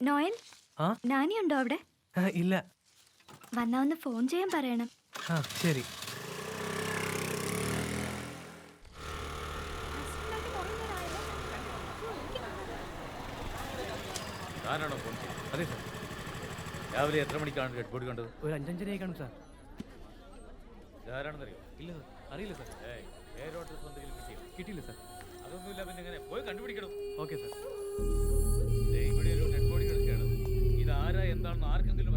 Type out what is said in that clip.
Noel, ആ നാനി ഉണ്ടോ അവിടെ? ഇല്ല. വന്നാ ഒന്ന് ഫോൺ ചെയ്യാൻ പറയണം. ശരി. ഞാനാണോ ഫോൺ ചെയ്തത്? അതെ സാർ. രാവിലെ എത്ര മണിക്കാണ് ഡെഡ് ബോഡി കണ്ടത്? ഒരു 5:05 കാണും സാർ. ഇതാരാണെന്നറിയോ? ഇല്ല സാർ, അറിയില്ല സാർ. പേരോ അഡ്രസ് എന്തെങ്കിലും കിട്ടിയോ? കിട്ടിയില്ല സാർ. അതൊന്നുമില്ല, പിന്നെ എങ്ങനെ പോയി കണ്ടുപിടിക്കണം. Okay sir. ഇവിടെ ഒരു ഡെഡ് ബോഡി കിടക്കുകയാണ്. ഇതാരാ എന്താണെന്ന് ആർക്കെങ്കിലും